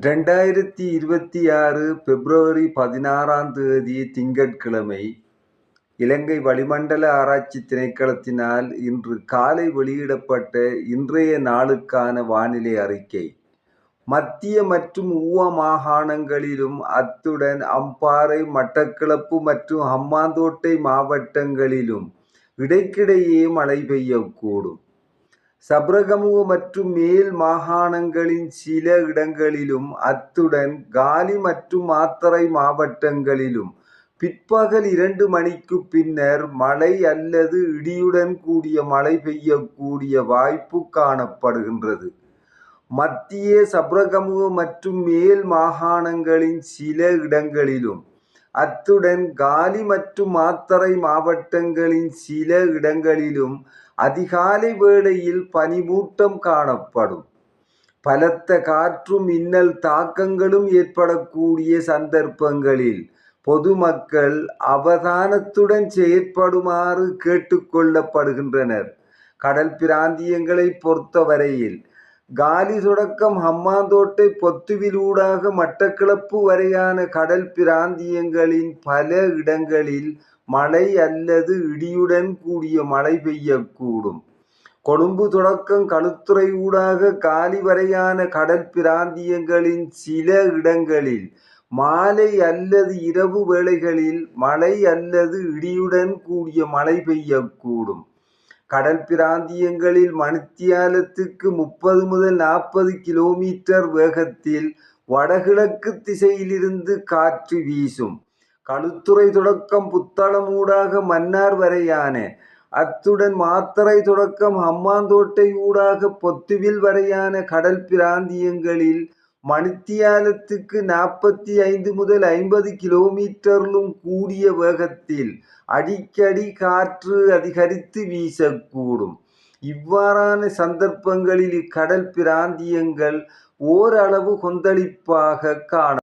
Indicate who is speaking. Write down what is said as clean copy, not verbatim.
Speaker 1: 2026 பிப்ரவரி 16ஆம் தேதி திங்கட்கிழமை இலங்கை வளிமண்டல ஆராய்ச்சி திணைக்களத்தினால் இன்று காலை வெளியிடப்பட்ட இன்றைய நாளுக்கான வானிலை அறிக்கை. மத்திய மற்றும் ஊவா மாகாணங்களிலும் அத்துடன் அம்பாறை, மட்டக்களப்பு மற்றும் ஹம்பாந்தோட்டை மாவட்டங்களிலும் இடைக்கிடையே மழை பெய்யக்கூடும். சப்ரகமுவ மற்றும் மேல் மாகாணங்களின் சில இடங்களிலும் அத்துடன் காலி மற்றும் மாத்தறை மாவட்டங்களிலும் பிற்பகல் 2 மணிக்கு பின்னர் மழை அல்லது இடியுடன் கூடிய மழை பெய்யக்கூடிய வாய்ப்பு காணப்படுகின்றது. மத்திய சப்ரகமுவ மற்றும் மேல் மாகாணங்களின் சில இடங்களிலும் அத்துடன் காலி மற்றும் மாத்தறை மாவட்டங்களின் சில இடங்களிலும் அதிகாலை வேளையில் பனிமூட்டம் காணப்படும். பலத்த காற்றும் மின்னல் தாக்கங்களும் ஏற்படக்கூடிய சந்தர்ப்பங்களில் பொதுமக்கள் அவதானத்துடன் செயற்படுமாறு கேட்டுக்கொள்ளப்படுகின்றனர். கடல் பிராந்தியங்களை பொறுத்தவரையில் காலி தொடக்கம் ஹம்பாந்தோட்டை பொத்துவில் ஊடாக மட்டக்களப்பு வரையான கடல் பிராந்தியங்களின் பல இடங்களில் மழை அல்லது இடியுடன் கூடிய மழை பெய்யக்கூடும். கொழும்பு தொடக்கம் களுத்துறை ஊடாக காலி வரையான கடல் பிராந்தியங்களின் சில இடங்களில் மாலை அல்லது இரவு வேளைகளில் மழை அல்லது இடியுடன் கூடிய மழை பெய்யக்கூடும். கடல் பிராந்தியங்களில் மணித்தியாலத்துக்கு 30 முதல் 40 கிலோமீட்டர் வேகத்தில் வடகிழக்கு திசையிலிருந்து காற்று வீசும். களுத்துறை தொடக்கம் புத்தளம் ஊடாக மன்னார் வரையான அத்துடன் மாத்தறை தொடக்கம் ஹம்பாந்தோட்டை ஊடாக பொத்துவில் வரையான கடல் பிராந்தியங்களில் மணித்தியாலத்துக்கு 45 முதல் 50 கிலோமீட்டரிலும் கூடிய வேகத்தில் அடிக்கடி காற்று அதிகரித்து வீசக்கூடும். இவ்வாறான சந்தர்ப்பங்களில் இக்கடல் பிராந்தியங்கள் ஓரளவு கொந்தளிப்பாக காண